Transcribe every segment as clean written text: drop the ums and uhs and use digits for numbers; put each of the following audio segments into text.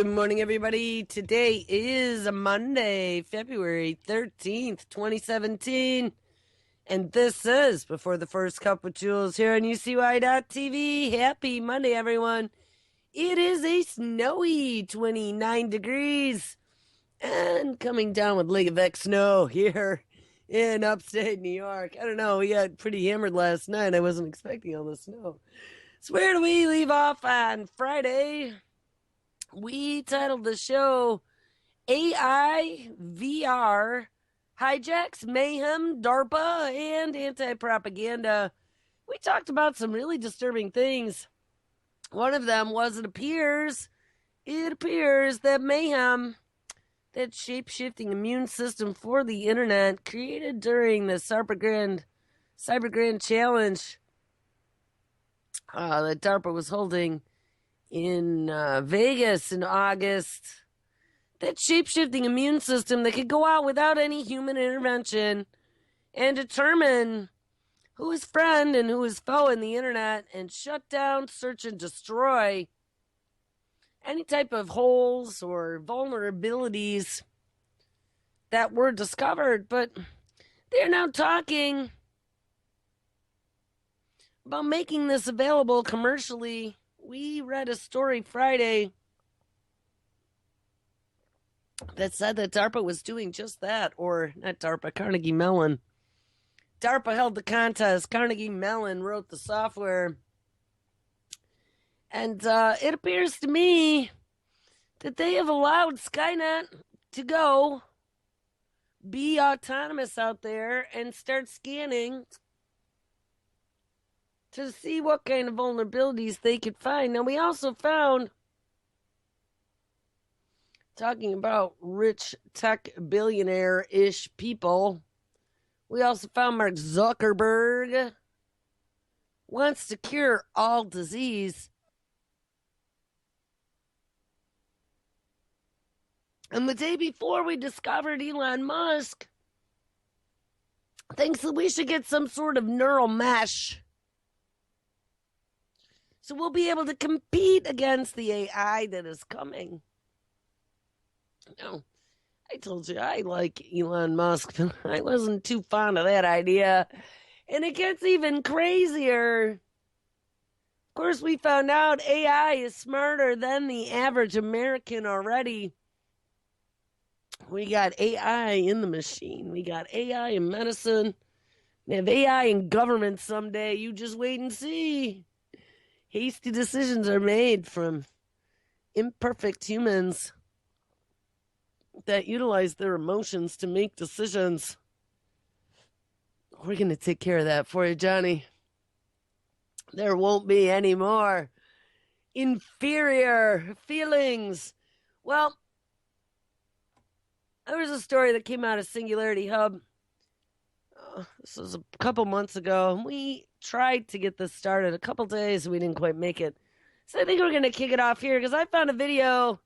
Good morning, everybody. Today is a Monday, February 13th, 2017. And this is Before the First Cup with Jules here on UCY.TV. Happy Monday, everyone. It is a snowy 29 degrees and coming down with Lake Effect snow here in upstate New York. I don't know, we got pretty hammered last night. I wasn't expecting all the snow. So where do we leave off on Friday? We titled the show AI, VR, Hijacks, Mayhem, DARPA, and Anti-Propaganda. We talked about some really disturbing things. One of them was it appears that Mayhem, that shape-shifting immune system for the internet created during the Cyber Grand Challenge that DARPA was holding in Vegas in August, that shape-shifting immune system that could go out without any human intervention and determine who is friend and who is foe in the internet and shut down, search, and destroy any type of holes or vulnerabilities that were discovered. But they're now talking about making this available commercially. We read a story Friday that said that DARPA was doing just that, or not DARPA, Carnegie Mellon. DARPA held the contest. Carnegie Mellon wrote the software. And it appears to me that they have allowed Skynet to go be autonomous out there and start scanning to see what kind of vulnerabilities they could find. Now, we also found, talking about rich tech billionaire-ish people, we also found Mark Zuckerberg wants to cure all disease. And the day before, we discovered Elon Musk thinks that we should get some sort of neural mesh, so we'll be able to compete against the AI that is coming. Now, I told you I like Elon Musk, but I wasn't too fond of that idea. And it gets even crazier. Of course, we found out AI is smarter than the average American already. We got AI in the machine. We got AI in medicine. We have AI in government someday. You just wait and see. Hasty decisions are made from imperfect humans that utilize their emotions to make decisions. We're going to take care of that for you, Johnny. There won't be any more inferior feelings. Well, there was a story that came out of Singularity Hub. This was a couple months ago. We tried to get this started a couple days. We didn't quite make it. So I think we're going to kick it off here because I found a video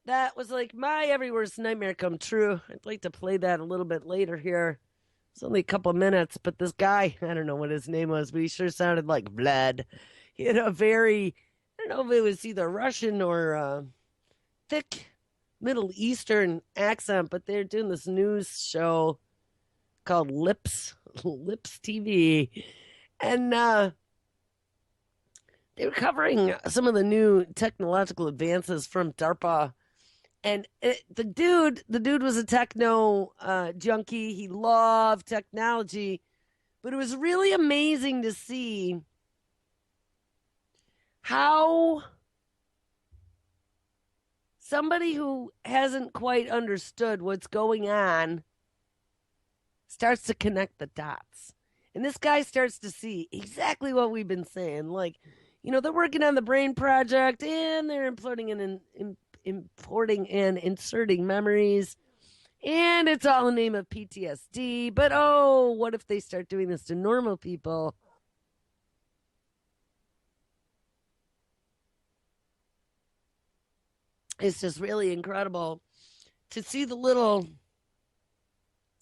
that was like my every worst nightmare come true. I'd like to play that a little bit later here. It's only a couple minutes, but this guy, I don't know what his name was, but he sure sounded like Vlad. He had a very, I don't know if it was either Russian or thick Middle Eastern accent, but they're doing this news show called Lips TV. And they were covering some of the new technological advances from DARPA. And the dude was a techno junkie. He loved technology. But it was really amazing to see how somebody who hasn't quite understood what's going on starts to connect the dots. And this guy starts to see exactly what we've been saying. Like, you know, they're working on the Brain Project and they're importing and inserting memories. And it's all in the name of PTSD. But, oh, what if they start doing this to normal people? It's just really incredible to see the little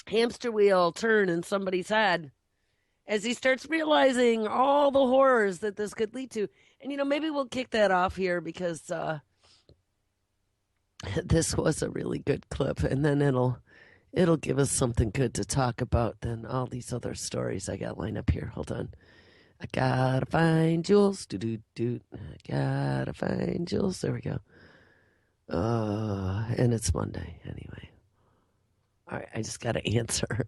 hamster wheel turn in somebody's head as he starts realizing all the horrors that this could lead to. And, you know, maybe we'll kick that off here because This was a really good clip, and then it'll give us something good to talk about than all these other stories I got lined up here. Hold on. I gotta find Jules. Do do do. I gotta find Jules. There we go. And it's Monday anyway. All right, I just gotta answer.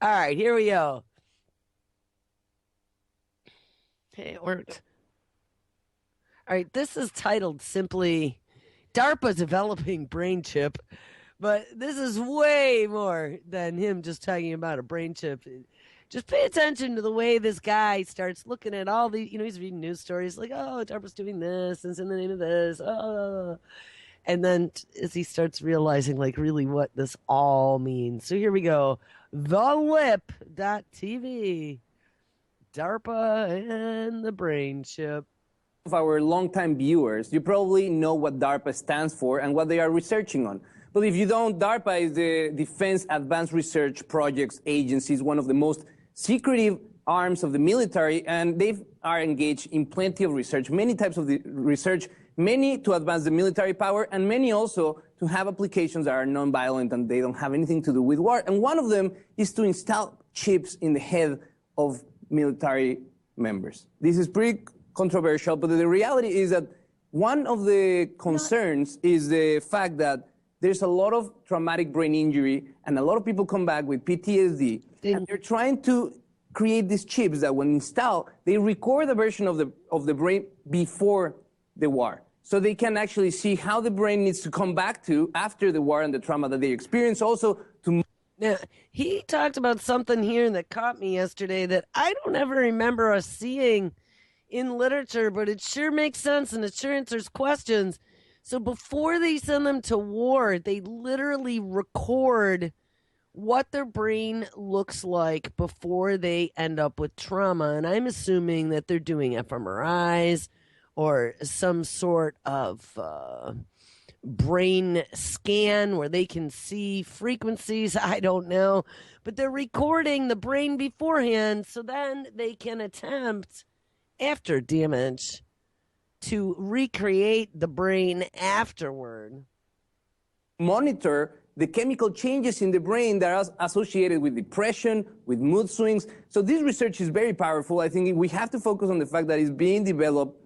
All right, here we go. Hey, it worked. All right, this is titled simply DARPA developing brain chip, but this is way more than him just talking about a brain chip. Just pay attention to the way this guy starts looking at all the, he's reading news stories like, oh, DARPA's doing this, and it's in the name of this. Oh. And then as he starts realizing, like, really what this all means. So here we go. TheLip.tv. DARPA and the brain chip. Of our longtime viewers, you probably know what DARPA stands for and what they are researching on. But if you don't, DARPA is the Defense Advanced Research Projects Agency, one of the most secretive arms of the military, and they are engaged in plenty of research, many types of research, many to advance the military power, and many also to have applications that are non-violent and they don't have anything to do with war. And one of them is to install chips in the head of military members. This is pretty controversial, but the reality is that one of the concerns is the fact that there's a lot of traumatic brain injury and a lot of people come back with PTSD, and they're trying to create these chips that when installed, they record a version of the brain before the war. So they can actually see how the brain needs to come back to after the war and the trauma that they experience, also to... Now, he talked about something here that caught me yesterday that I don't ever remember us seeing in literature, but it sure makes sense and it sure answers questions. So before they send them to war, they literally record what their brain looks like before they end up with trauma. And I'm assuming that they're doing fMRIs or some sort of brain scan where they can see frequencies. I don't know. But they're recording the brain beforehand so then they can attempt after damage to recreate the brain afterward. Monitor the chemical changes in the brain that are associated with depression, with mood swings. So this research is very powerful. I think we have to focus on the fact that it's being developed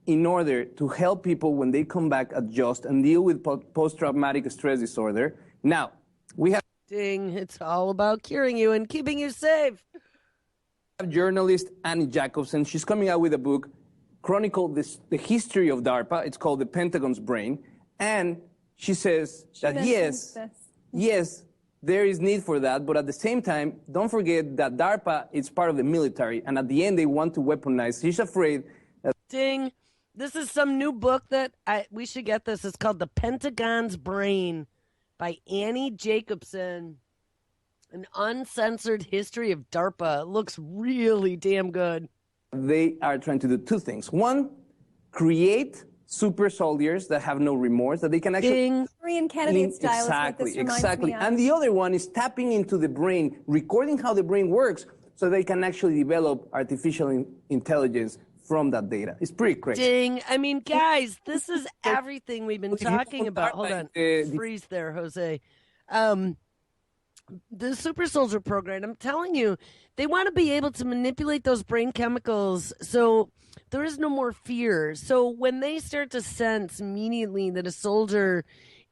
in order to help people when they come back adjust and deal with post-traumatic stress disorder. Now, we have... Ding, it's all about curing you and keeping you safe. Journalist Annie Jacobsen. She's coming out with a book, chronicle the history of DARPA. It's called The Pentagon's Brain. And she says that yes, there is need for that, but at the same time, don't forget that DARPA is part of the military, and at the end, they want to weaponize. She's afraid that... Ding. This is some new book that we should get this. It's called The Pentagon's Brain by Annie Jacobsen. An uncensored history of DARPA. It looks really damn good. They are trying to do two things. One, create super soldiers that have no remorse, that they can actually... Korean candidate style. Exactly. And the other one is tapping into the brain, recording how the brain works, so they can actually develop artificial intelligence from that data. It's pretty crazy. Ding. I mean, guys, this is everything we've been talking about. Hold on. Freeze there, Jose. The super soldier program, I'm telling you, they want to be able to manipulate those brain chemicals so there is no more fear. So when they start to sense immediately that a soldier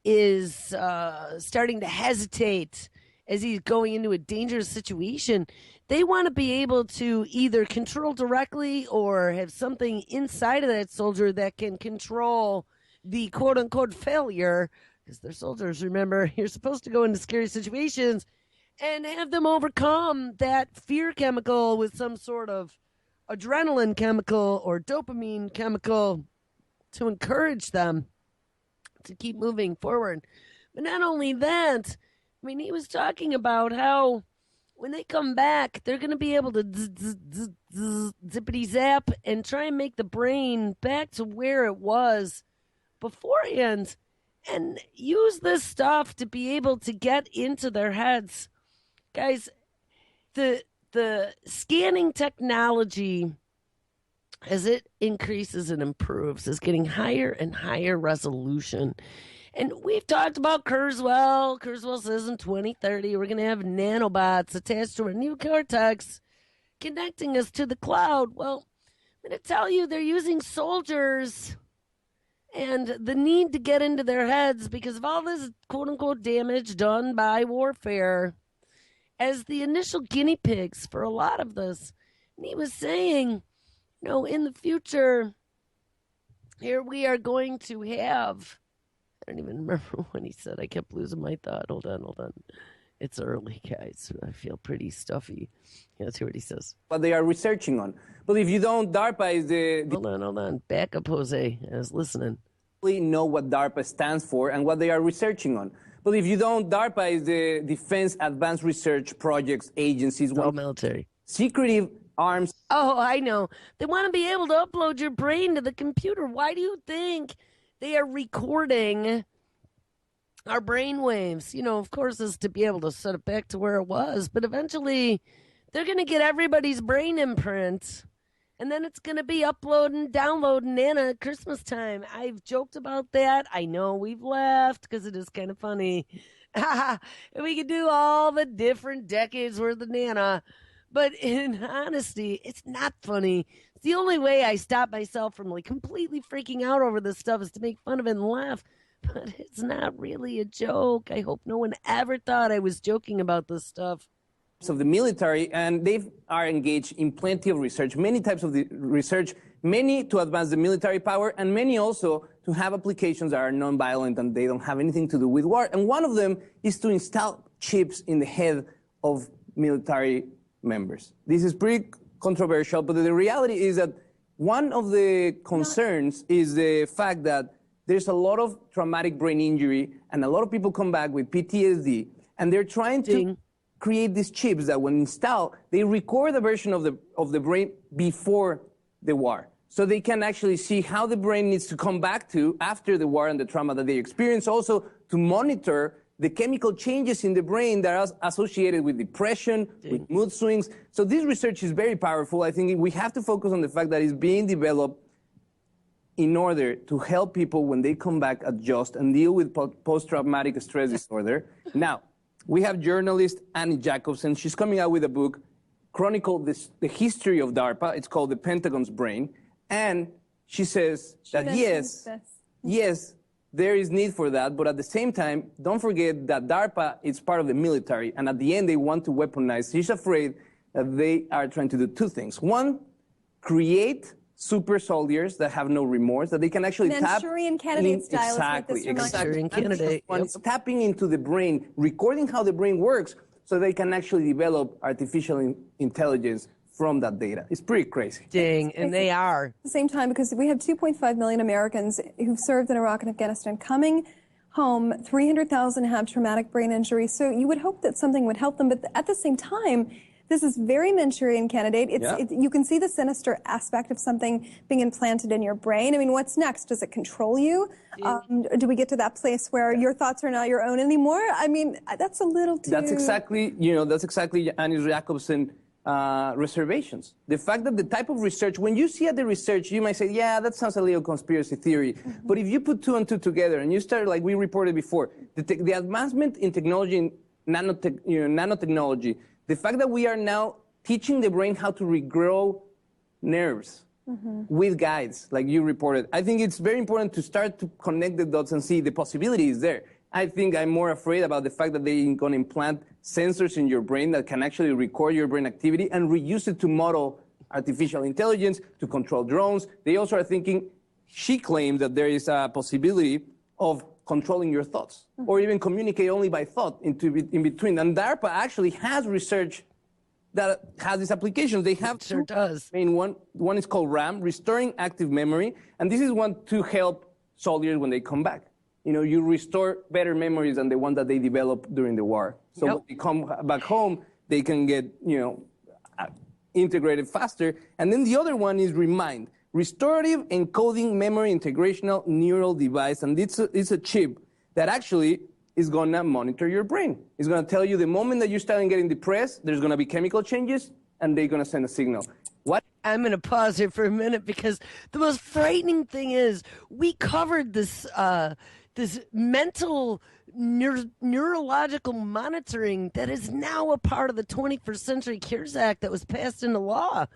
is starting to hesitate as he's going into a dangerous situation, they want to be able to either control directly or have something inside of that soldier that can control the quote-unquote failure, because they're soldiers, remember, you're supposed to go into scary situations and have them overcome that fear chemical with some sort of adrenaline chemical or dopamine chemical to encourage them to keep moving forward. But not only that, I mean, he was talking about how when they come back, they're going to be able to zippity zap and try and make the brain back to where it was beforehand and use this stuff to be able to get into their heads. Guys, the scanning technology as it increases and improves, is getting higher and higher resolution. And we've talked about Kurzweil. Kurzweil says in 2030, we're going to have nanobots attached to our new cortex, connecting us to the cloud. Well, I'm going to tell you, they're using soldiers and the need to get into their heads because of all this quote unquote damage done by warfare as the initial guinea pigs for a lot of this. And he was saying, in the future, here we are going to have. I don't even remember when he said. I kept losing my thought. Hold on. It's early, guys. I feel pretty stuffy. Let's hear what he says. What they are researching on. But if you don't, DARPA is the Hold on. Back up, Jose. I was listening. Know what DARPA stands for and what they are researching on. But if you don't, DARPA is the Defense Advanced Research Projects Agency's all military. Secretive arms. Oh, I know. They want to be able to upload your brain to the computer. Why do you think they are recording our brain waves? Of course, is to be able to set it back to where it was. But eventually, they're going to get everybody's brain imprint. And then it's going to be uploading, downloading Nana at Christmas time. I've joked about that. I know we've laughed because it is kind of funny. We could do all the different decades worth of Nana. But in honesty, it's not funny. It's the only way I stop myself from completely freaking out over this stuff is to make fun of it and laugh. But it's not really a joke. I hope no one ever thought I was joking about this stuff. Of the military, and they are engaged in plenty of research, many types of the research, many to advance the military power, and many also to have applications that are non-violent and they don't have anything to do with war. And one of them is to install chips in the head of military members. This is pretty controversial, but the reality is that one of the concerns is the fact that there's a lot of traumatic brain injury and a lot of people come back with PTSD, and they're trying to create these chips that when installed, they record a version of the brain before the war. So they can actually see how the brain needs to come back to after the war and the trauma that they experience. Also to monitor the chemical changes in the brain that are associated with depression, with mood swings. So this research is very powerful. I think we have to focus on the fact that it's being developed in order to help people when they come back adjust and deal with post-traumatic stress disorder. Now, we have journalist Annie Jacobsen. She's coming out with a book, chronicle the history of DARPA. It's called The Pentagon's Brain. And she says that yes, there is need for that. But at the same time, don't forget that DARPA is part of the military. And at the end, they want to weaponize. She's afraid that they are trying to do two things. One, create super soldiers that have no remorse, that they can actually Manchurian candidate style. Exactly. Manchurian candidate. Tapping into the brain, recording how the brain works, so they can actually develop artificial intelligence from that data. It's pretty crazy. Dang, and they are. At the same time, because we have 2.5 million Americans who've served in Iraq and Afghanistan coming home, 300,000 have traumatic brain injury. So you would hope that something would help them, but at the same time, this is very Manchurian candidate. You can see the sinister aspect of something being implanted in your brain. I mean, what's next? Does it control you? Do we get to that place where your thoughts are not your own anymore? I mean, that's a little too... That's exactly Annie Jacobsen reservations. The fact that the type of research, when you see at the research, you might say, yeah, that sounds a little conspiracy theory. But if you put two and two together and you start, like we reported before, the advancement in technology, in nanotechnology, the fact that we are now teaching the brain how to regrow nerves with guides, like you reported, I think it's very important to start to connect the dots and see the possibilities there. I think I'm more afraid about the fact that they're going to implant sensors in your brain that can actually record your brain activity and reuse it to model artificial intelligence, to control drones. They also are thinking, she claims that there is a possibility of controlling your thoughts, or even communicate only by thought in between. And DARPA actually has research that has these applications. They have sure does. Main one is called RAM, Restoring Active Memory, and this is one to help soldiers when they come back. You restore better memories than the one that they developed during the war. So when they come back home, they can get, integrated faster. And then the other one is Remind, Restorative Encoding Memory Integrational Neural Device. And it's a chip that actually is going to monitor your brain. It's going to tell you the moment that you're starting getting depressed, there's going to be chemical changes, and they're going to send a signal. What? I'm going to pause here for a minute because the most frightening thing is we covered this mental neurological monitoring that is now a part of the 21st Century Cures Act that was passed into law,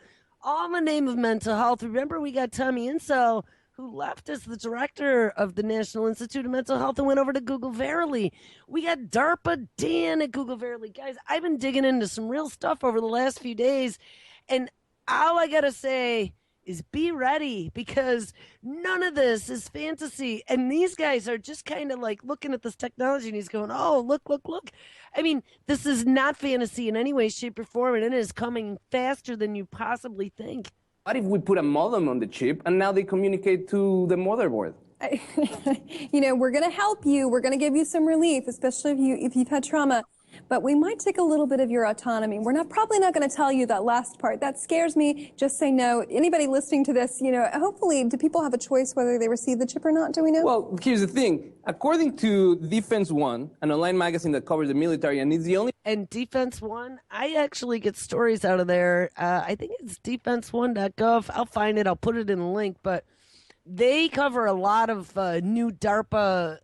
all in the name of mental health. Remember, we got Tommy Insel, who left as the director of the National Institute of Mental Health and went over to Google Verily. We got DARPA Dan at Google Verily. Guys, I've been digging into some real stuff over the last few days, and all I gotta say is be ready, because none of this is fantasy. And these guys are just kind of like looking at this technology and he's going, oh, look, look, look. I mean, this is not fantasy in any way, shape, or form, and it is coming faster than you possibly think. What if we put a modem on the chip and now they communicate to the motherboard? We're going to help you. We're going to give you some relief, especially if you've had trauma. But we might take a little bit of your autonomy. We're probably not going to tell you that last part. That scares me. Just say no. Anybody listening to this, hopefully, do people have a choice whether they receive the chip or not? Do we know? Well, here's the thing. According to Defense One, an online magazine that covers the military, and it's the only... And Defense One, I actually get stories out of there. I think it's defense1.gov. I'll find it. I'll put it in the link. But they cover a lot of new DARPA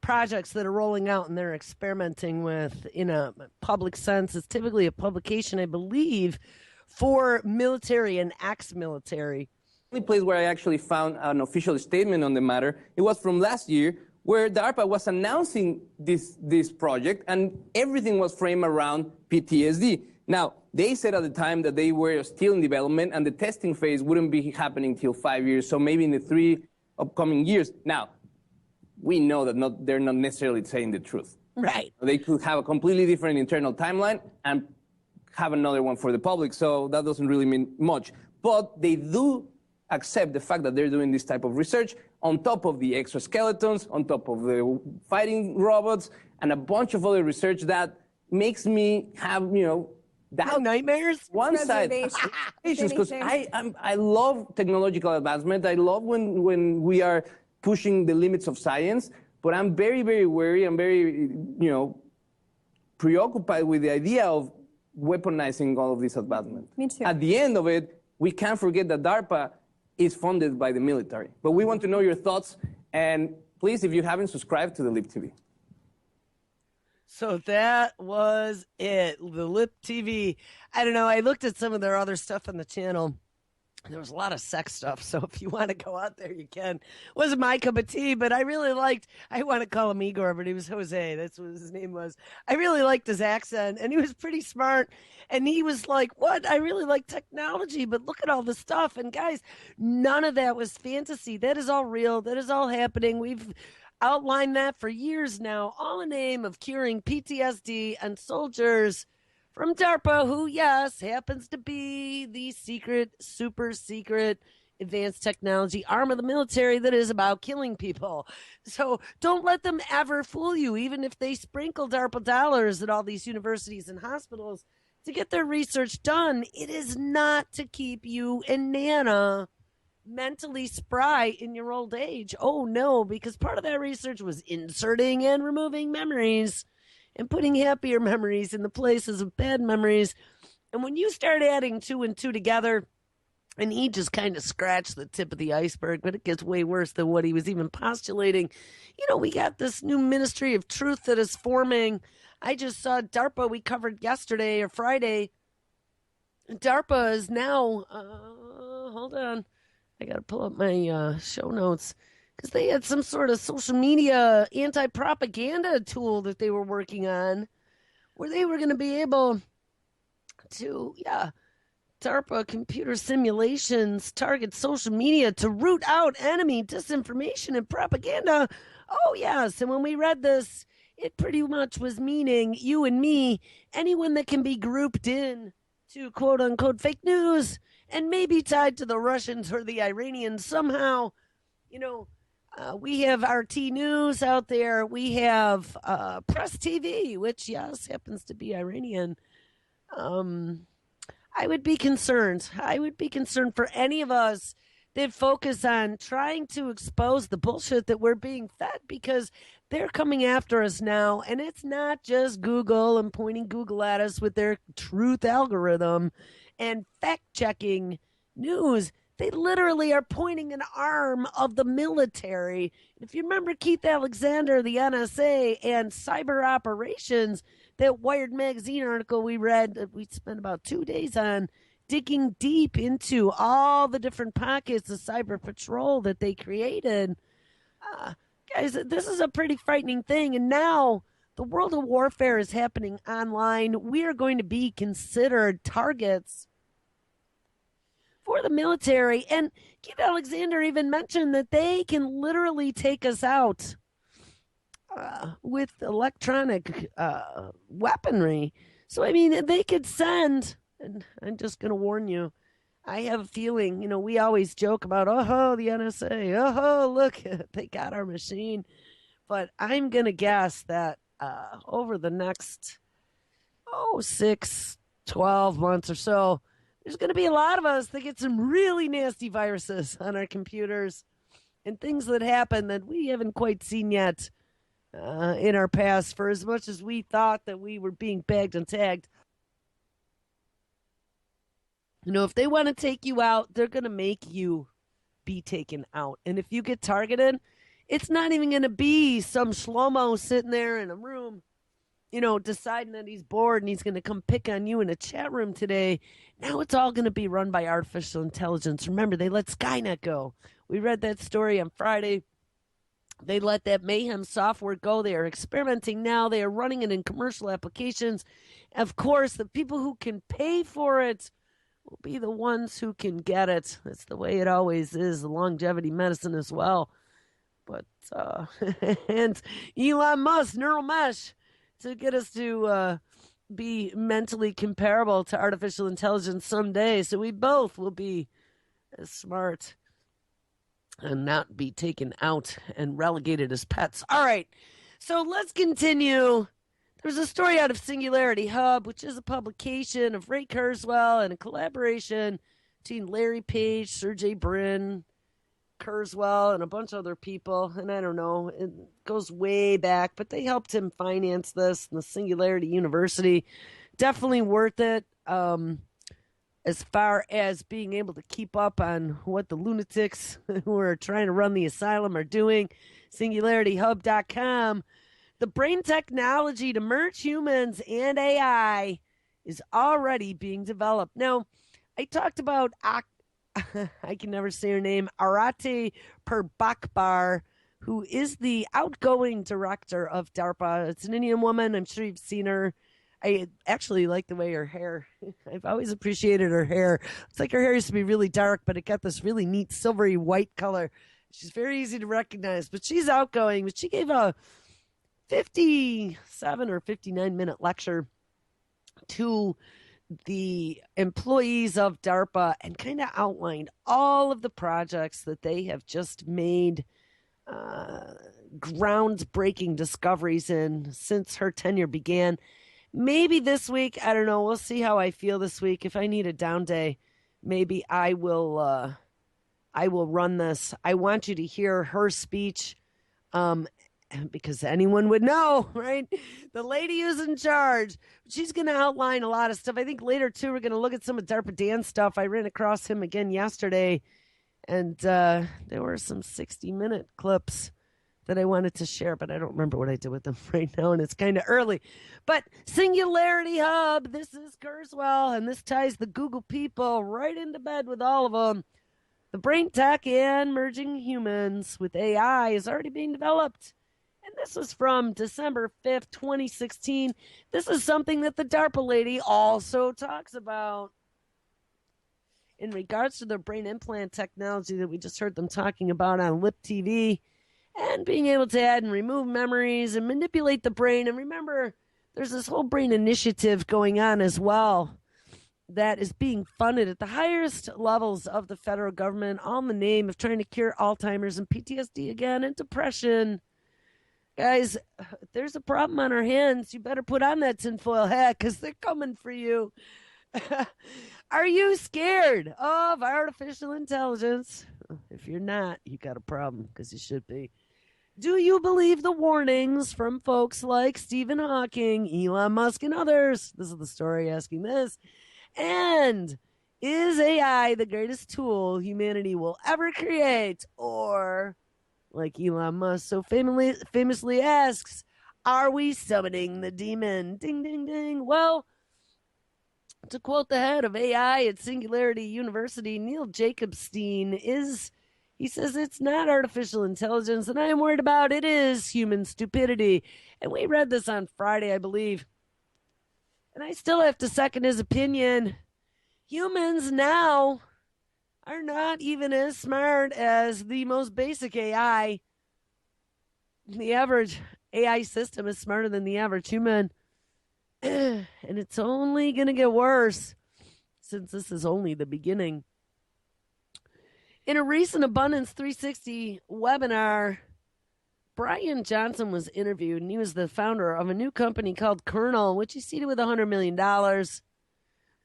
projects that are rolling out and they're experimenting with in a public sense. It's typically a publication, I believe, for military and ex-military. The only place where I actually found an official statement on the matter, it was from last year, where DARPA was announcing this project, and everything was framed around PTSD. Now, they said at the time that they were still in development and the testing phase wouldn't be happening till 5 years, so maybe in the 3 upcoming years. Now, we know that they're not necessarily saying the truth. Right. They could have a completely different internal timeline and have another one for the public, so that doesn't really mean much. But they do accept the fact that they're doing this type of research on top of the exoskeletons, on top of the fighting robots, and a bunch of other research that makes me have, that nightmares? One side, because I love technological advancement. I love when we are pushing the limits of science, but I'm very, very wary. I'm very, preoccupied with the idea of weaponizing all of this advancement. Me too. At the end of it, we can't forget that DARPA is funded by the military. But we want to know your thoughts, and please, if you haven't, subscribe to the Lip TV. So that was it, the Lip TV. I don't know, I looked at some of their other stuff on the channel. There was a lot of sex stuff, so if you want to go out there, you can. Wasn't my cup of tea, but I really liked, I want to call him Igor, but he was Jose. That's what his name was. I really liked his accent, and he was pretty smart. And he was like, what? I really like technology, but look at all the stuff. And guys, none of that was fantasy. That is all real. That is all happening. We've outlined that for years now, all in the name of curing PTSD and soldiers from DARPA, who, yes, happens to be the secret, super secret, advanced technology arm of the military that is about killing people. So don't let them ever fool you, even if they sprinkle DARPA dollars at all these universities and hospitals to get their research done. It is not to keep you and Nana mentally spry in your old age. Oh, no, because part of that research was inserting and removing memories and putting happier memories in the places of bad memories. And when you start adding 2 and 2 together, and he just kind of scratched the tip of the iceberg, but it gets way worse than what he was even postulating. We got this new Ministry of Truth that is forming. I just saw DARPA, we covered yesterday or Friday. DARPA is now, hold on, I got to pull up my show notes, because they had some sort of social media anti-propaganda tool that they were working on where they were going to be able to, DARPA computer simulations target social media to root out enemy disinformation and propaganda. Oh, yes. And when we read this, it pretty much was meaning you and me, anyone that can be grouped in to quote unquote fake news and maybe tied to the Russians or the Iranians somehow. We have RT News out there. We have Press TV, which, yes, happens to be Iranian. I would be concerned. I would be concerned for any of us that focus on trying to expose the bullshit that we're being fed, because they're coming after us now. And it's not just Google and pointing Google at us with their truth algorithm and fact-checking news. They literally are pointing an arm of the military. If you remember Keith Alexander, the NSA, and cyber operations, that Wired magazine article we read that we spent about 2 days on, digging deep into all the different pockets of cyber patrol that they created. Guys, this is a pretty frightening thing. And now the world of warfare is happening online. We are going to be considered targets for the military. And Keith Alexander even mentioned that they can literally take us out with electronic weaponry. So, I mean, they could send, and I'm just going to warn you, I have a feeling, we always joke about, oh, the NSA, oh, look, they got our machine. But I'm going to guess that over the next, 6, 12 months or so, there's going to be a lot of us that get some really nasty viruses on our computers and things that happen that we haven't quite seen yet in our past, for as much as we thought that we were being bagged and tagged. If they want to take you out, they're going to make you be taken out. And if you get targeted, it's not even going to be some shlomo sitting there in a room, deciding that he's bored and he's going to come pick on you in a chat room today. Now it's all going to be run by artificial intelligence. Remember, they let Skynet go. We read that story on Friday. They let that mayhem software go. They are experimenting now. They are running it in commercial applications. Of course, the people who can pay for it will be the ones who can get it. That's the way it always is, the longevity medicine as well. But, and Elon Musk, neural mesh, to get us to be mentally comparable to artificial intelligence someday. So we both will be as smart and not be taken out and relegated as pets. All right, so let's continue. There's a story out of Singularity Hub, which is a publication of Ray Kurzweil and a collaboration between Larry Page, Sergey Brin, Kurzweil, and a bunch of other people. And I don't know, it goes way back, but they helped him finance this in the Singularity University. Definitely worth it. As far as being able to keep up on what the lunatics who are trying to run the asylum are doing. SingularityHub.com. The brain technology to merge humans and AI is already being developed. Now, I talked about, I can never say her name, Arati Purbakbar, who is the outgoing director of DARPA. It's an Indian woman. I'm sure you've seen her. I actually like the way her hair, I've always appreciated her hair. It's like her hair used to be really dark, but it got this really neat silvery white color. She's very easy to recognize, but she's outgoing. But she gave a 57 or 59-minute lecture to the employees of DARPA and kind of outlined all of the projects that they have just made groundbreaking discoveries in since her tenure began. Maybe this week, I don't know. We'll see how I feel this week. If I need a down day, maybe I will run this. I want you to hear her speech, because anyone would know, right? The lady who's in charge. She's going to outline a lot of stuff. I think later, too, we're going to look at some of DARPA Dan's stuff. I ran across him again yesterday, and there were some 60-minute clips that I wanted to share, but I don't remember what I did with them right now, and it's kind of early. But Singularity Hub, this is Kurzweil, and this ties the Google people right into bed with all of them. The brain tech and merging humans with AI is already being developed. And this is from December 5th, 2016. This is something that the DARPA lady also talks about. In regards to their brain implant technology that we just heard them talking about on Lip TV, and being able to add and remove memories and manipulate the brain. And remember, there's this whole brain initiative going on as well that is being funded at the highest levels of the federal government, all in the name of trying to cure Alzheimer's and PTSD again and depression. Guys, if there's a problem on our hands, you better put on that tinfoil hat because they're coming for you. Are you scared of artificial intelligence? If you're not, you got a problem because you should be. Do you believe the warnings from folks like Stephen Hawking, Elon Musk, and others? This is the story asking this. And Is AI the greatest tool humanity will ever create? Or, like Elon Musk so famously asks, are we summoning the demon? Ding, ding, ding. Well, to quote the head of AI at Singularity University, Neil Jacobstein, he says it's not artificial intelligence, and I am worried about it is human stupidity. And we read this on Friday, I believe. And I still have to second his opinion. Humans now are not even as smart as the most basic AI. The average AI system is smarter than the average human. And it's only going to get worse since this is only the beginning. In a recent Abundance 360 webinar, Brian Johnson was interviewed, and he was the founder of a new company called Kernel, which is seeded with $100 million.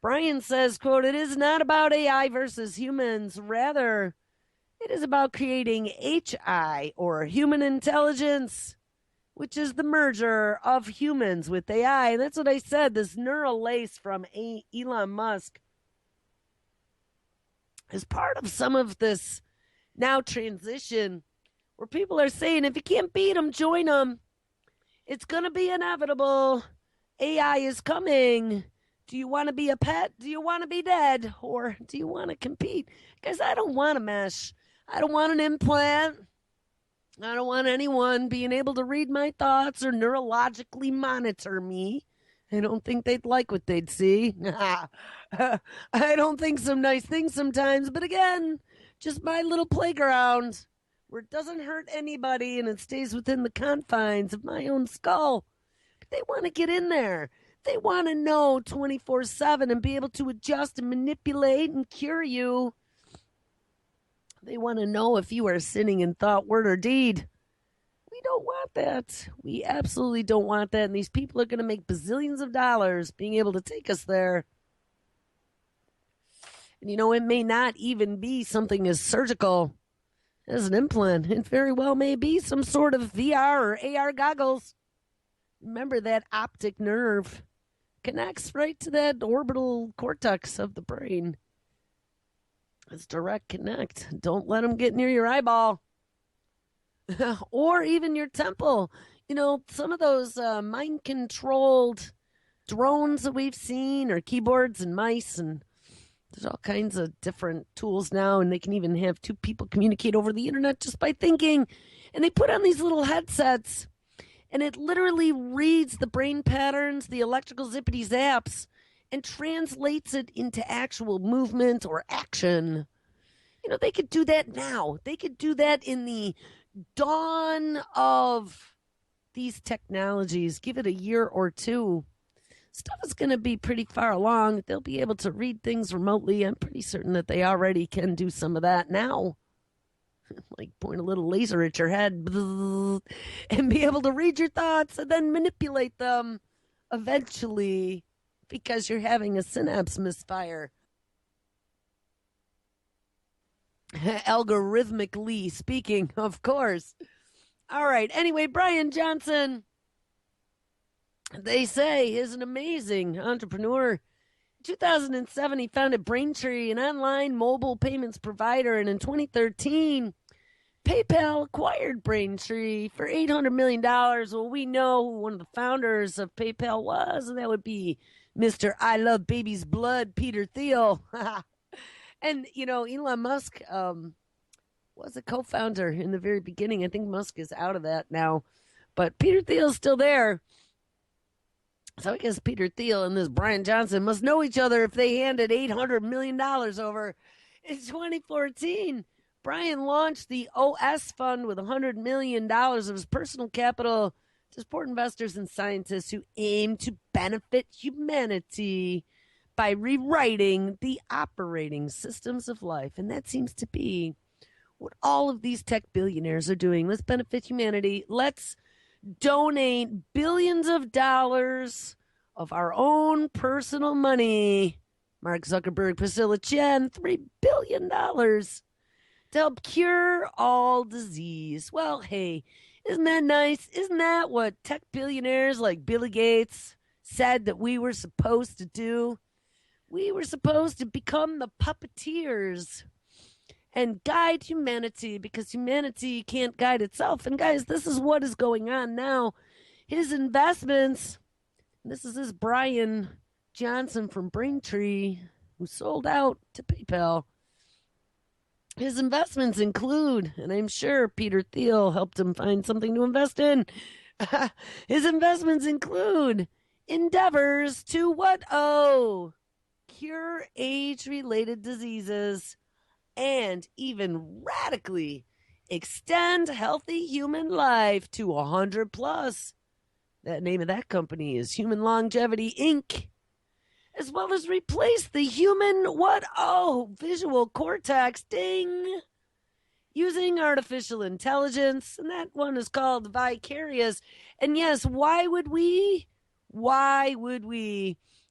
Brian says, quote, it is not about AI versus humans. Rather, it is about creating HI, or human intelligence, which is the merger of humans with AI. And that's what I said. This neural lace from Elon Musk is part of some of this now transition where people are saying, if you can't beat them, join them. It's going to be inevitable. AI is coming. Do you want to be a pet? Do you want to be dead? Or do you want to compete? Because I don't want a mesh. I don't want an implant. I don't want anyone being able to read my thoughts or neurologically monitor me. I don't think they'd like what they'd see. I don't think some nice things sometimes, but again, just my little playground where it doesn't hurt anybody and it stays within the confines of my own skull. But they want to get in there. They want to know 24/7 and be able to adjust and manipulate and cure you. They want to know if you are sinning in thought, word, or deed. We don't want that. We absolutely don't want that. And these people are going to make bazillions of dollars being able to take us there. And it may not even be something as surgical as an implant. It very well may be some sort of VR or AR goggles. Remember, that optic nerve connects right to that orbital cortex of the brain. It's direct connect. Don't let them get near your eyeball or even your temple. Some of those mind controlled drones that we've seen, or keyboards and mice, and there's all kinds of different tools now, and they can even have two people communicate over the internet just by thinking. And they put on these little headsets, and it literally reads the brain patterns, the electrical zippity zaps, and translates it into actual movement or action. They could do that now. They could do that in the dawn of these technologies. Give it a year or two. Stuff is going to be pretty far along. They'll be able to read things remotely. I'm pretty certain that they already can do some of that now. Like point a little laser at your head and be able to read your thoughts and then manipulate them eventually because you're having a synapse misfire. Algorithmically speaking, of course. All right. Anyway, Brian Johnson, they say, is an amazing entrepreneur. In 2007, he founded Braintree, an online mobile payments provider. And in 2013, PayPal acquired Braintree for $800 million. Well, we know who one of the founders of PayPal was, and that would be Mr. I Love Baby's Blood, Peter Thiel. And, Elon Musk was a co-founder in the very beginning. I think Musk is out of that now. But Peter Thiel's still there. So I guess Peter Thiel and this Brian Johnson must know each other if they handed $800 million over. In 2014, Brian launched the OS Fund with $100 million of his personal capital to support investors and scientists who aim to benefit humanity by rewriting the operating systems of life. And that seems to be what all of these tech billionaires are doing. Let's benefit humanity. Let's donate billions of dollars of our own personal money. Mark Zuckerberg, Priscilla Chen, $3 billion to help cure all disease. Well, hey, isn't that nice? Isn't that what tech billionaires like Bill Gates said that we were supposed to do? We were supposed to become the puppeteers and guide humanity because humanity can't guide itself. And guys, this is what is going on now. His investments, this is this Brian Johnson from Braintree who sold out to PayPal. His investments include, and I'm sure Peter Thiel helped him find something to invest in. His investments include endeavors to what? Oh, cure age-related diseases and even radically extend healthy human life to 100 plus. That name of that company is Human Longevity Inc. As well as replace the human what? Oh, visual cortex, ding, using artificial intelligence, and that one is called Vicarious. And yes, why would we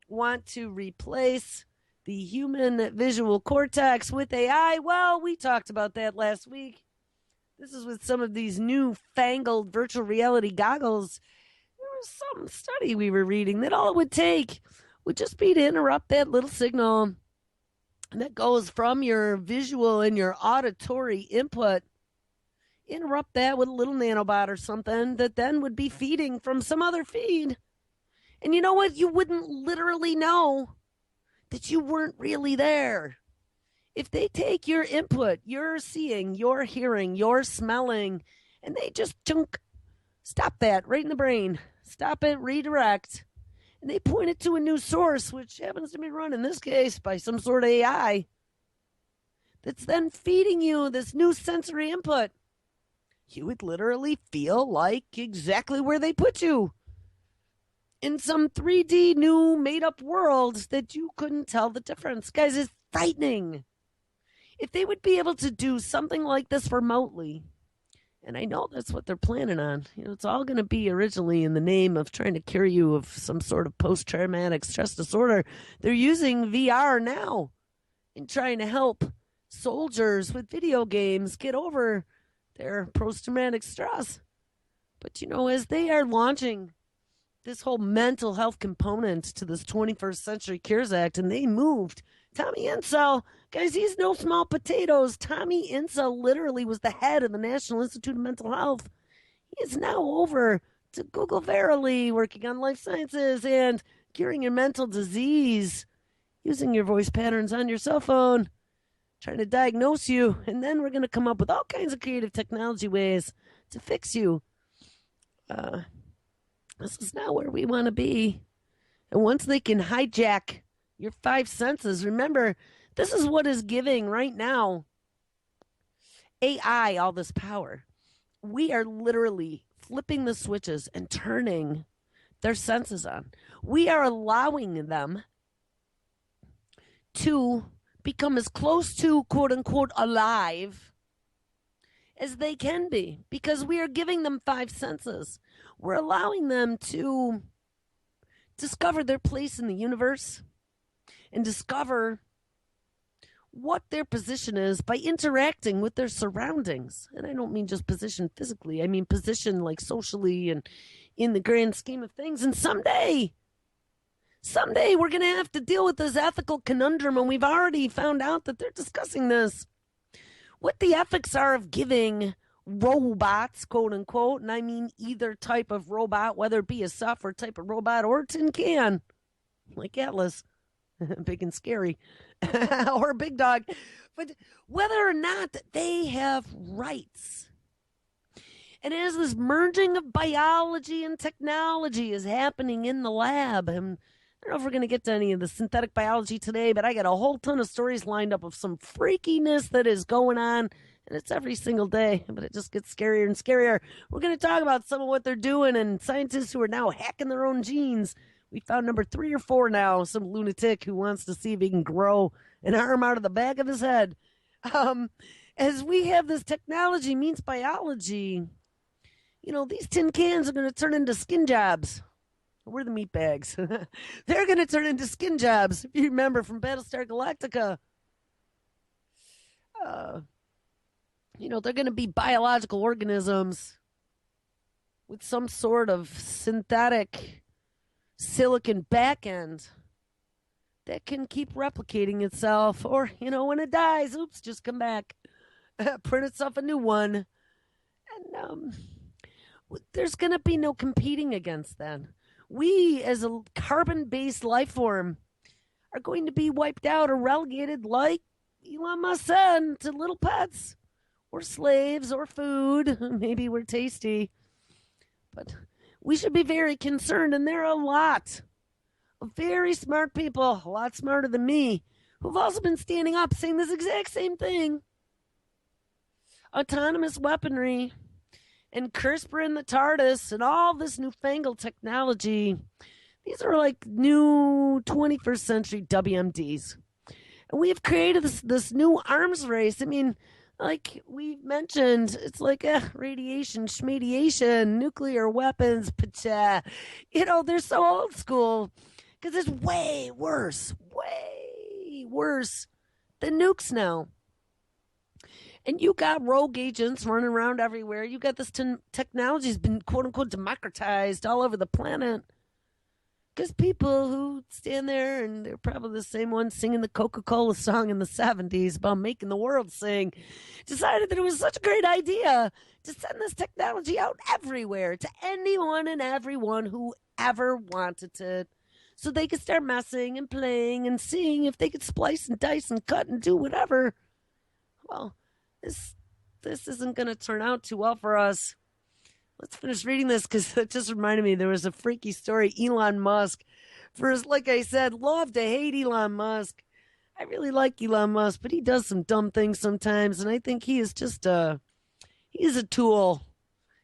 want to replace the human visual cortex with AI? Well, we talked about that last week. This is with some of these new fangled virtual reality goggles. There was some study we were reading that all it would take would just be to interrupt that little signal that goes from your visual and your auditory input. Interrupt that with a little nanobot or something that then would be feeding from some other feed. And you know what? You wouldn't literally know that you weren't really there. If they take your input, your seeing, your hearing, your smelling, and they just stop that right in the brain. Stop it, redirect. And they point it to a new source, which happens to be run, in this case, by some sort of AI that's then feeding you this new sensory input. You would literally feel like exactly where they put you. In some 3D new made-up world that you couldn't tell the difference. Guys, it's frightening. If they would be able to do something like this remotely, and I know that's what they're planning on. It's all going to be originally in the name of trying to cure you of some sort of post-traumatic stress disorder. They're using VR now in trying to help soldiers with video games get over their post-traumatic stress. But, as they are launching this whole mental health component to this 21st Century Cures Act, and they moved Tommy Insel. Guys, he's no small potatoes. Tommy Insel literally was the head of the National Institute of Mental Health. He is now over to Google Verily, working on life sciences and curing your mental disease, using your voice patterns on your cell phone, trying to diagnose you, and then we're going to come up with all kinds of creative technology ways to fix you. This is not where we want to be. And once they can hijack your five senses, remember, this is what is giving right now AI all this power. We are literally flipping the switches and turning their senses on. We are allowing them to become as close to quote unquote alive as they can be because we are giving them five senses. We're allowing them to discover their place in the universe and discover what their position is by interacting with their surroundings. And I don't mean just position physically. I mean position like socially and in the grand scheme of things. And someday we're going to have to deal with this ethical conundrum. And we've already found out that they're discussing this. What the ethics are of giving robots, quote unquote, and I mean either type of robot, whether it be a software type of robot or a tin can, like Atlas, big and scary, or a big dog, but whether or not they have rights. And as this merging of biology and technology is happening in the lab, and I don't know if we're going to get to any of the synthetic biology today, but I got a whole ton of stories lined up of some freakiness that is going on. And it's every single day, but it just gets scarier and scarier. We're going to talk about some of what they're doing and scientists who are now hacking their own genes. We found number 3 or 4 now, some lunatic who wants to see if he can grow an arm out of the back of his head. As we have this technology meets biology, these tin cans are going to turn into skin jobs. We're the meat bags. They're going to turn into skin jobs, if you remember from Battlestar Galactica. They're going to be biological organisms with some sort of synthetic silicon back end that can keep replicating itself. Or, when it dies, oops, just come back, print itself a new one. And there's going to be no competing against that. We, as a carbon based life form, are going to be wiped out or relegated, like Elon Musk said, to little pets or slaves or food. Maybe we're tasty. But we should be very concerned, and there are a lot of very smart people, a lot smarter than me, who've also been standing up saying this exact same thing. Autonomous weaponry and CRISPR in the TARDIS and all this newfangled technology, these are like new 21st century WMDs. And we have created this new arms race. I mean, like we mentioned, it's like radiation, schmadiation, nuclear weapons. They're so old school because it's way worse than nukes now. And you got rogue agents running around everywhere. You got this technology has been quote unquote democratized all over the planet. Because people who stand there, and they're probably the same ones singing the Coca-Cola song in the 70s about making the world sing, decided that it was such a great idea to send this technology out everywhere to anyone and everyone who ever wanted it. So they could start messing and playing and seeing if they could splice and dice and cut and do whatever. Well, this isn't going to turn out too well for us. Let's finish reading this because it just reminded me there was a freaky story. Elon Musk, like I said, love to hate Elon Musk. I really like Elon Musk, but he does some dumb things sometimes, and I think he is just he's a tool.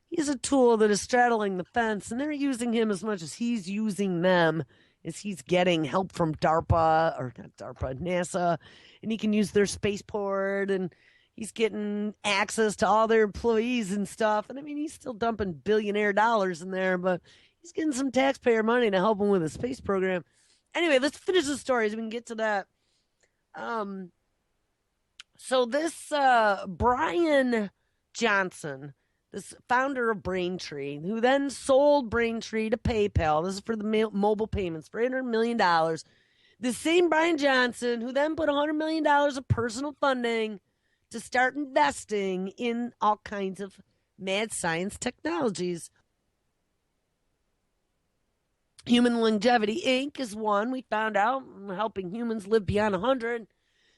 He's a tool that is straddling the fence, and they're using him as much as he's using them, as he's getting help from DARPA, or not DARPA, NASA, and he can use their spaceport, and he's getting access to all their employees and stuff. And I mean, he's still dumping billionaire dollars in there, but he's getting some taxpayer money to help him with a space program. Anyway, let's finish the story so we can get to that. So this Brian Johnson, this founder of Braintree, who then sold Braintree to PayPal. This is for the mobile payments for $800 million. The same Brian Johnson who then put $100 million of personal funding to start investing in all kinds of mad science technologies. Human Longevity Inc. is one we found out, helping humans live beyond 100.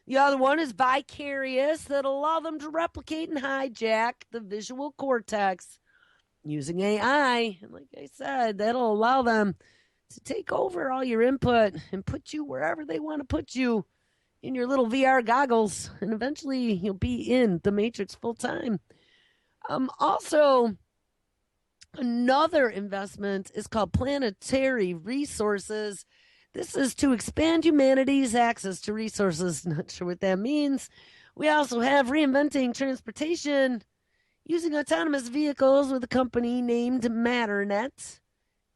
The other one is Vicarious, that'll allow them to replicate and hijack the visual cortex using AI. And like I said, that'll allow them to take over all your input and put you wherever they want to put you in your little VR goggles, and eventually you'll be in the Matrix full time. Also, another investment is called Planetary Resources. This is to expand humanity's access to resources. Not sure what that means. We also have Reinventing Transportation using autonomous vehicles with a company named Matternet,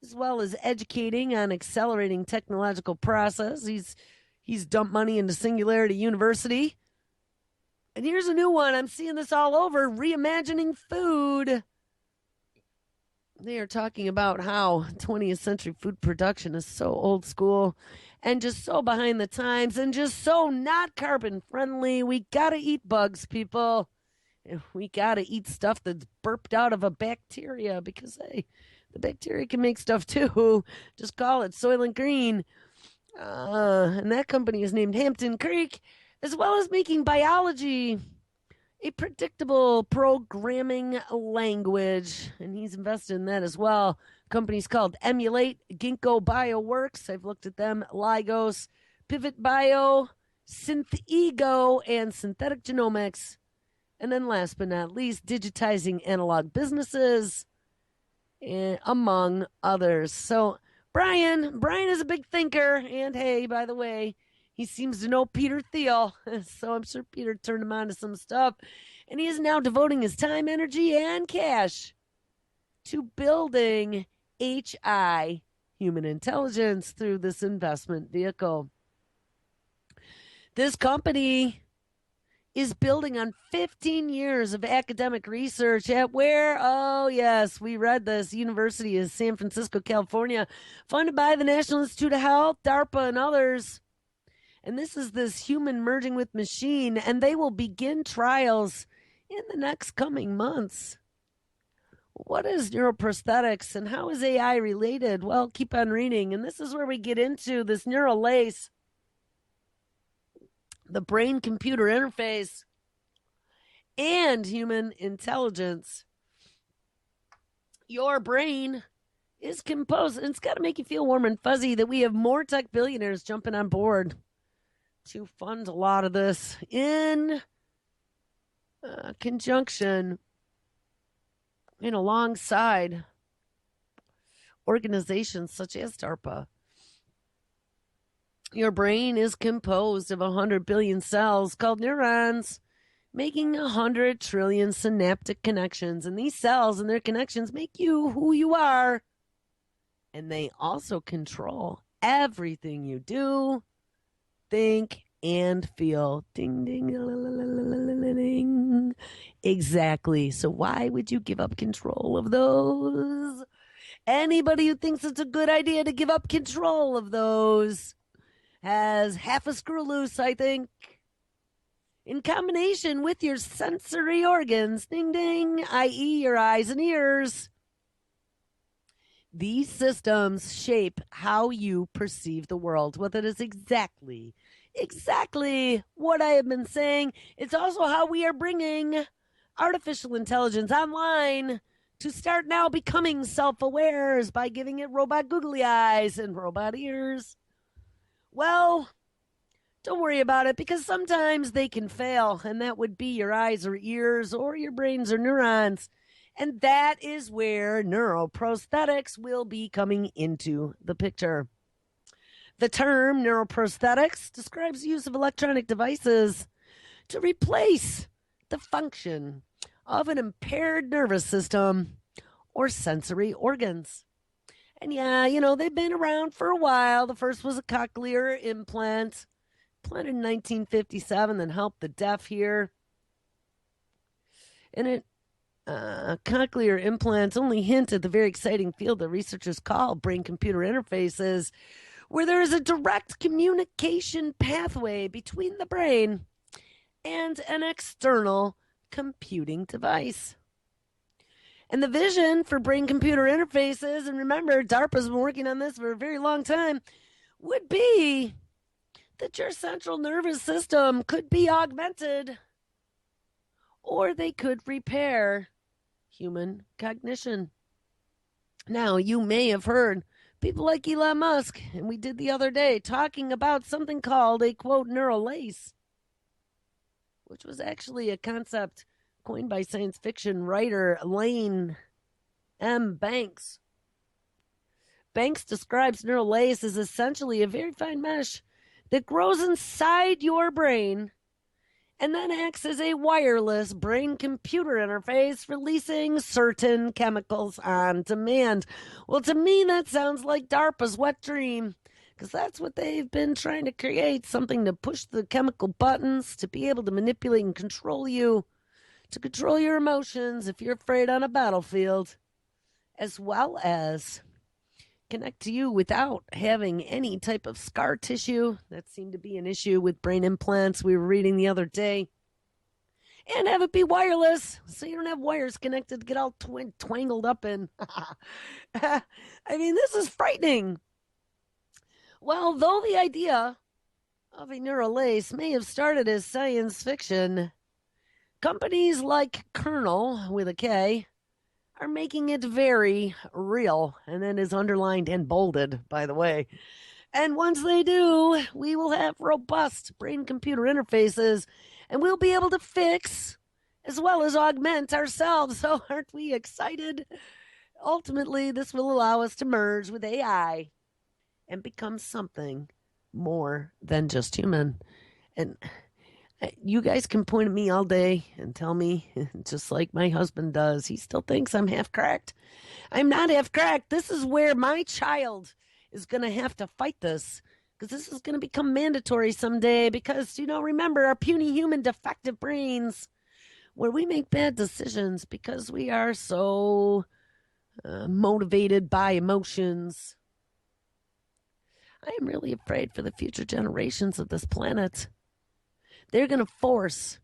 as well as educating on accelerating technological process. He's dumped money into Singularity University. And here's a new one. I'm seeing this all over. Reimagining food. They are talking about how 20th century food production is so old school and just so behind the times and just so not carbon friendly. We got to eat bugs, people. And we got to eat stuff that's burped out of a bacteria because, hey, the bacteria can make stuff too. Just call it Soylent Green. And that company is named Hampton Creek, as well as making biology a predictable programming language. And he's invested in that as well. Companies called Emulate, Ginkgo Bioworks. I've looked at them. Lygos, Pivot Bio, Synthego, and Synthetic Genomics. And then last but not least, digitizing analog businesses, among others. So Brian is a big thinker, and hey, by the way, he seems to know Peter Thiel, so I'm sure Peter turned him on to some stuff, and he is now devoting his time, energy, and cash to building HI, human intelligence, through this investment vehicle. This company is building on 15 years of academic research at where? Oh, yes, we read this. University of San Francisco, California, funded by the National Institute of Health, DARPA, and others. And this is this human merging with machine, and they will begin trials in the next coming months. What is neuroprosthetics and how is AI related? Well, keep on reading. And this is where we get into this neural lace, the brain computer interface, and human intelligence. Your brain is composed, and it's got to make you feel warm and fuzzy that we have more tech billionaires jumping on board to fund a lot of this in conjunction and alongside organizations such as DARPA. Your brain is composed of 100 billion cells called neurons, making 100 trillion synaptic connections. And these cells and their connections make you who you are. And they also control everything you do, think, and feel. Ding, ding, ding. Exactly. So why would you give up control of those? Anybody who thinks it's a good idea to give up control of those has half a screw loose, I think. In combination with your sensory organs, ding ding, i.e., your eyes and ears. These systems shape how you perceive the world. Well, that is exactly what I have been saying. It's also how we are bringing artificial intelligence online to start now becoming self-awares by giving it robot googly eyes and robot ears. Well, don't worry about it because sometimes they can fail, and that would be your eyes or ears or your brains or neurons. And that is where neuroprosthetics will be coming into the picture. The term neuroprosthetics describes the use of electronic devices to replace the function of an impaired nervous system or sensory organs. And yeah, they've been around for a while. The first was a cochlear implant, implanted in 1957, that helped the deaf hear. And cochlear implants only hint at the very exciting field that researchers call brain-computer interfaces, where there is a direct communication pathway between the brain and an external computing device. And the vision for brain-computer interfaces, and remember, DARPA's been working on this for a very long time, would be that your central nervous system could be augmented, or they could repair human cognition. Now, you may have heard people like Elon Musk, and we did the other day, talking about something called a, quote, neural lace, which was actually a concept coined by science fiction writer Lane M. Banks. Banks describes neural lace as essentially a very fine mesh that grows inside your brain and then acts as a wireless brain-computer interface, releasing certain chemicals on demand. Well, to me, that sounds like DARPA's wet dream, because that's what they've been trying to create, something to push the chemical buttons, to be able to manipulate and control you, to control your emotions if you're afraid on a battlefield, as well as connect to you without having any type of scar tissue. That seemed to be an issue with brain implants we were reading the other day. And have it be wireless, so you don't have wires connected to get all twangled up in. I mean, this is frightening. Well, though the idea of a neural lace may have started as science fiction, companies like Kernel, with a K, are making it very real, and that is underlined and bolded, by the way. And once they do, we will have robust brain-computer interfaces, and we'll be able to fix as well as augment ourselves. So aren't we excited? Ultimately, this will allow us to merge with AI and become something more than just human. And you guys can point at me all day and tell me, just like my husband does, he still thinks I'm half cracked. I'm not half cracked. This is where my child is going to have to fight this, because this is going to become mandatory someday. Because, remember our puny human defective brains, where we make bad decisions because we are so motivated by emotions. I am really afraid for the future generations of this planet. They're going to force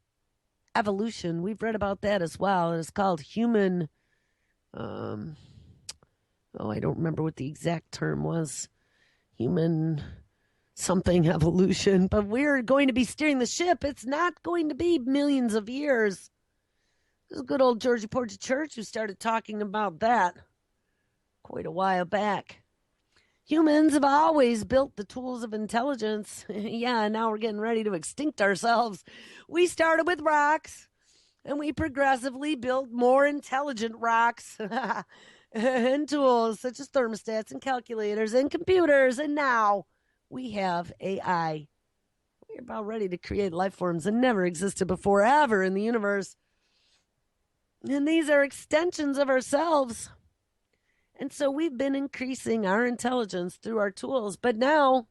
evolution. We've read about that as well. It's called human. I don't remember what the exact term was. Human something evolution. But we're going to be steering the ship. It's not going to be millions of years. There's a good old Georgie Porgy Church who started talking about that quite a while back. Humans have always built the tools of intelligence. Yeah, now we're getting ready to extinct ourselves. We started with rocks, and we progressively built more intelligent rocks and tools such as thermostats and calculators and computers, and now we have AI. We're about ready to create life forms that never existed before, ever in the universe. And these are extensions of ourselves. And so we've been increasing our intelligence through our tools. But now,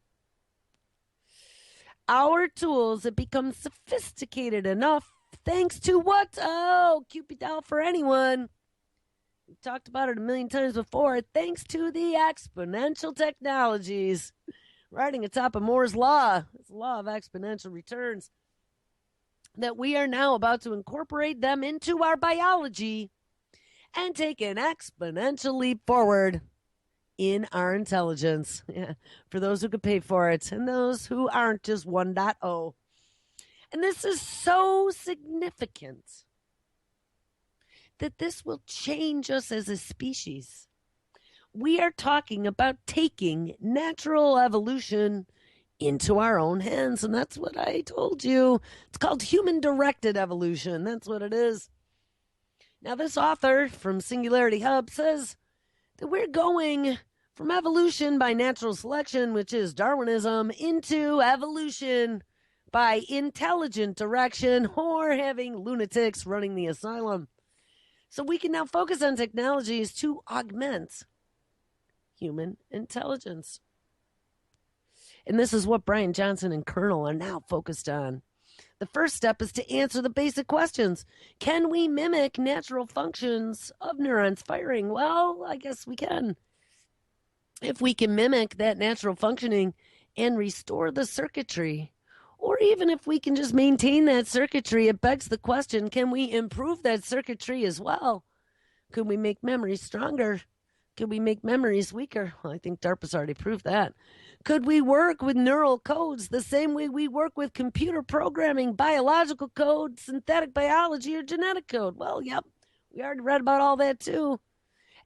our tools have become sophisticated enough thanks to what? Oh, Cupid doll for anyone. We've talked about it a million times before. Thanks to the exponential technologies. Writing atop of Moore's Law, it's the law of exponential returns, that we are now about to incorporate them into our biology and take an exponential leap forward in our intelligence. Yeah, for those who could pay for it and those who aren't, just 1.0. And this is so significant that this will change us as a species. We are talking about taking natural evolution into our own hands, and that's what I told you. It's called human-directed evolution. That's what it is. Now, this author from Singularity Hub says that we're going from evolution by natural selection, which is Darwinism, into evolution by intelligent direction, or having lunatics running the asylum. So we can now focus on technologies to augment human intelligence. And this is what Brian Johnson and Colonel are now focused on. The first step is to answer the basic questions. Can we mimic natural functions of neurons firing? Well, I guess we can. If we can mimic that natural functioning and restore the circuitry, or even if we can just maintain that circuitry, it begs the question, can we improve that circuitry as well? Could we make memories stronger? Could we make memories weaker? Well, I think DARPA's already proved that. Could we work with neural codes the same way we work with computer programming, biological code, synthetic biology, or genetic code? Well, yep, we already read about all that too.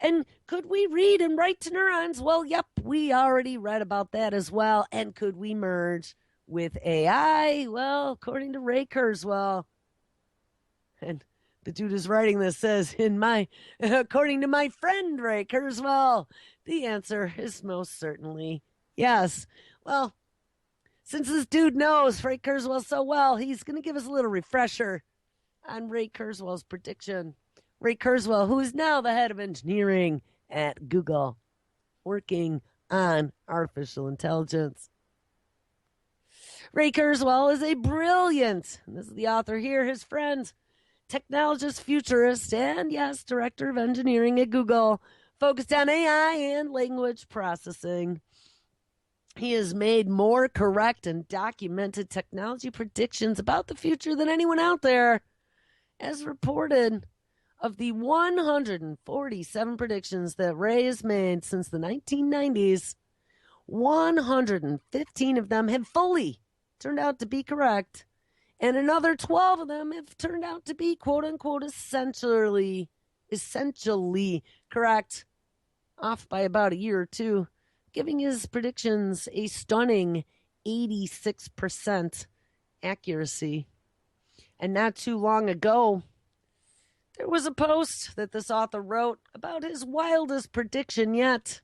And could we read and write to neurons? Well, yep, we already read about that as well. And could we merge with AI? Well, according to Ray Kurzweil, and the dude who's writing this says, according to my friend Ray Kurzweil, the answer is most certainly yes. Well, since this dude knows Ray Kurzweil so well, he's going to give us a little refresher on Ray Kurzweil's prediction. Ray Kurzweil, who is now the head of engineering at Google, working on artificial intelligence. Ray Kurzweil is a brilliant, and this is the author here, his friend, technologist, futurist, and yes, director of engineering at Google, focused on AI and language processing. He has made more correct and documented technology predictions about the future than anyone out there. As reported, of the 147 predictions that Ray has made since the 1990s, 115 of them have fully turned out to be correct, and another 12 of them have turned out to be quote-unquote essentially correct, off by about a year or two, giving his predictions a stunning 86% accuracy. And not too long ago, there was a post that this author wrote about his wildest prediction yet.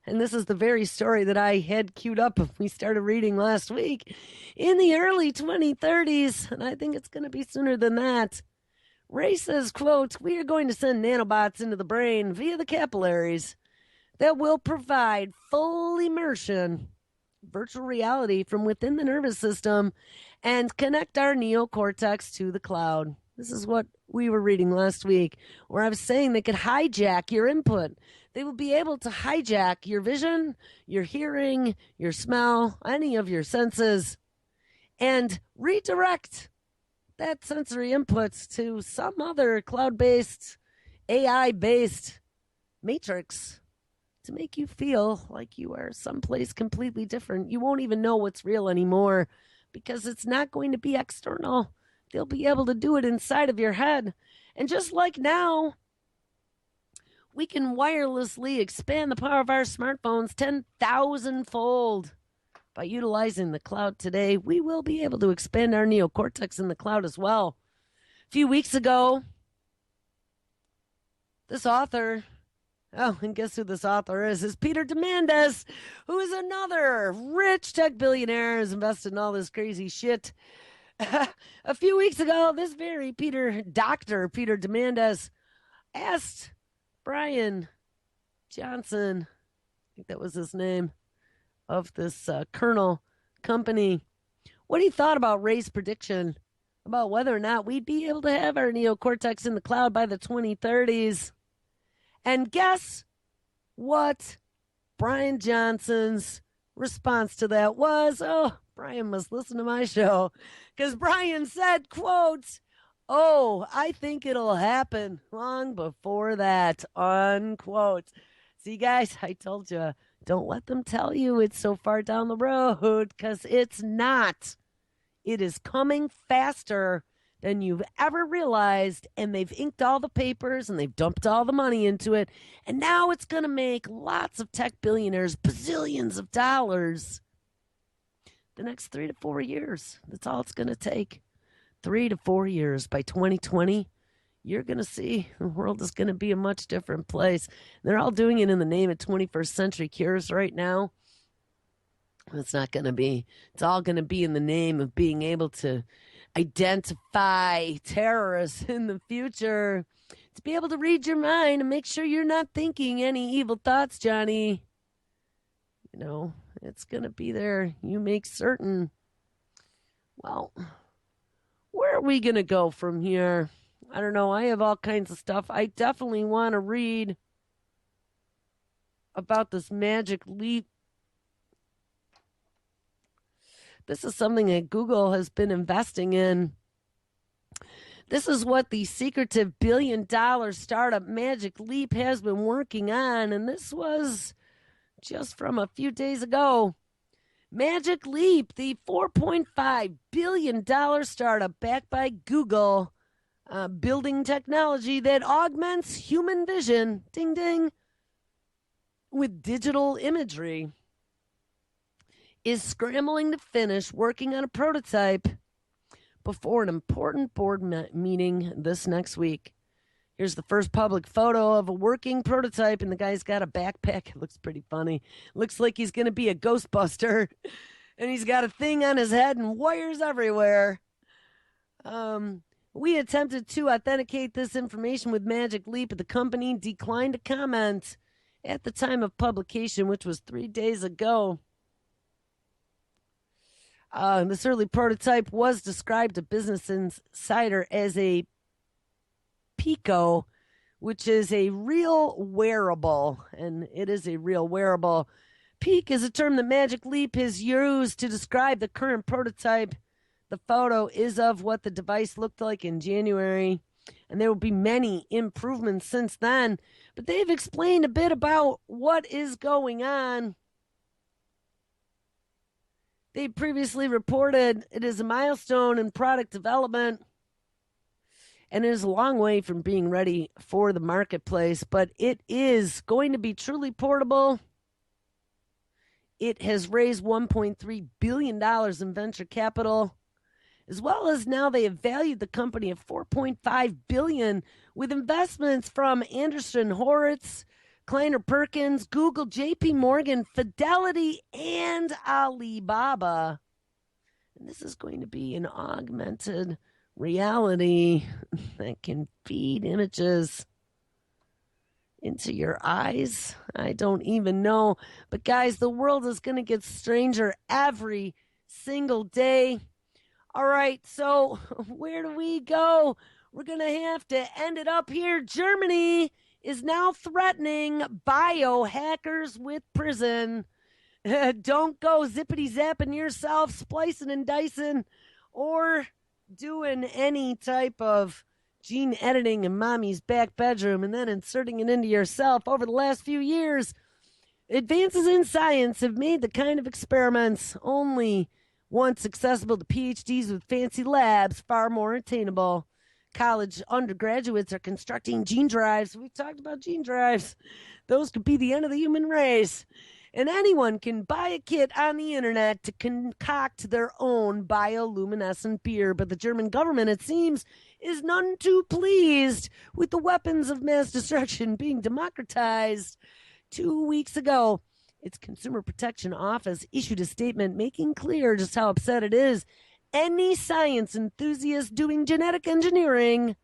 And this is the very story that I had queued up when we started reading last week. In the early 2030s, and I think it's going to be sooner than that, Ray says, quote, "We are going to send nanobots into the brain via the capillaries that will provide full immersion, virtual reality from within the nervous system, and connect our neocortex to the cloud." This is what we were reading last week, where I was saying they could hijack your input. They will be able to hijack your vision, your hearing, your smell, any of your senses, and redirect that sensory inputs to some other cloud-based, AI-based matrix to make you feel like you are someplace completely different. You won't even know what's real anymore because it's not going to be external. They'll be able to do it inside of your head. And just like now, we can wirelessly expand the power of our smartphones 10,000 fold. By utilizing the cloud today, we will be able to expand our neocortex in the cloud as well. A few weeks ago, this author, oh, and guess who this author is Peter Diamandis, who is another rich tech billionaire, has invested in all this crazy shit. A few weeks ago, this very Dr. Peter Diamandis asked Brian Johnson, I think that was his name, of this Kernel company, what he thought about Ray's prediction about whether or not we'd be able to have our neocortex in the cloud by the 2030s. And guess what Brian Johnson's response to that was? Oh, Brian must listen to my show, because Brian said, quote, "Oh, I think it'll happen long before that," unquote. See, guys, I told you, don't let them tell you it's so far down the road, because it's not. It is coming faster than you've ever realized, and they've inked all the papers and they've dumped all the money into it, and now it's going to make lots of tech billionaires bazillions of dollars the next 3 to 4 years. That's all it's going to take. 3 to 4 years. By 2020, you're going to see the world is going to be a much different place. They're all doing it in the name of 21st century cures right now. It's not going to be. It's all going to be in the name of being able to identify terrorists in the future, to be able to read your mind and make sure you're not thinking any evil thoughts, Johnny. You know, it's going to be there. You make certain. Well, where are we going to go from here? I don't know. I have all kinds of stuff. I definitely want to read about this magic leap. This is something that Google has been investing in. This is what the secretive billion-dollar startup Magic Leap has been working on, and this was just from a few days ago. Magic Leap, the $4.5 billion startup backed by Google, building technology that augments human vision, ding ding, with digital imagery, is scrambling to finish working on a prototype before an important board meeting this next week. Here's the first public photo of a working prototype, and the guy's got a backpack. It looks pretty funny. Looks like he's going to be a Ghostbuster, and he's got a thing on his head and wires everywhere. We attempted to authenticate this information with Magic Leap, but the company declined to comment at the time of publication, which was 3 days ago. This early prototype was described to Business Insider as a Pico, which is a real wearable, and it is a real wearable. Peak is a term that Magic Leap has used to describe the current prototype. The photo is of what the device looked like in January, and there will be many improvements since then, but they've explained a bit about what is going on. They previously reported it is a milestone in product development, and it is a long way from being ready for the marketplace, but it is going to be truly portable. It has raised $1.3 billion in venture capital, as well as now they have valued the company at $4.5 billion with investments from Anderson Horowitz, Kleiner Perkins, Google, JP Morgan, Fidelity, and Alibaba. And this is going to be an augmented reality that can feed images into your eyes. I don't even know. But guys, the world is going to get stranger every single day. All right, so where do we go? We're going to have to end it up here. Germany is now threatening biohackers with prison. Don't go zippity zapping yourself, splicing and dicing, or doing any type of gene editing in mommy's back bedroom and then inserting it into yourself. Over the last few years, advances in science have made the kind of experiments only once accessible to PhDs with fancy labs far more attainable. College undergraduates are constructing gene drives. We've talked about gene drives. Those could be the end of the human race. And anyone can buy a kit on the internet to concoct their own bioluminescent beer. But the German government, it seems, is none too pleased with the weapons of mass destruction being democratized. 2 weeks ago, its Consumer Protection Office issued a statement making clear just how upset it is. Any science enthusiast doing genetic engineering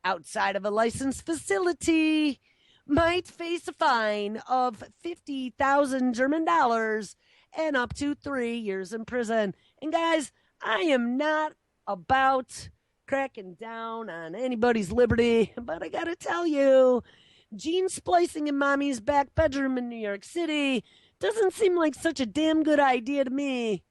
outside of a licensed facility might face a fine of 50,000 German dollars and up to 3 years in prison. And guys, I am not about cracking down on anybody's liberty, but I gotta tell you, gene splicing in mommy's back bedroom in New York City doesn't seem like such a damn good idea to me.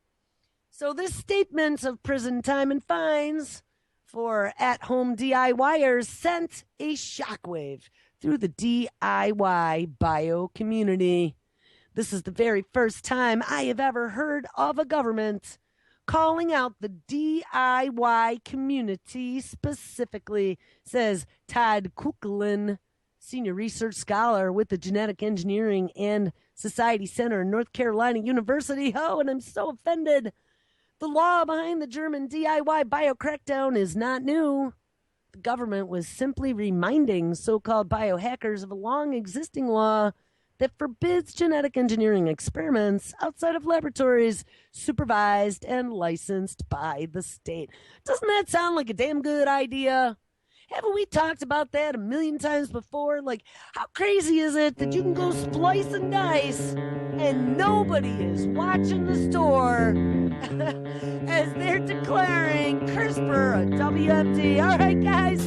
So this statement of prison time and fines for at-home DIYers sent a shockwave through the DIY bio community. This is the very first time I have ever heard of a government calling out the DIY community specifically, says Todd Kuckelin, senior research scholar with the Genetic Engineering and Society Center in North Carolina University. Oh, and I'm so offended. The law behind the German DIY bio crackdown is not new. The government was simply reminding so-called biohackers of a long-existing law that forbids genetic engineering experiments outside of laboratories supervised and licensed by the state. Doesn't that sound like a damn good idea? Haven't we talked about that a million times before? Like, how crazy is it that you can go splice and dice and nobody is watching the store as they're declaring CRISPR a WMD? All right, guys.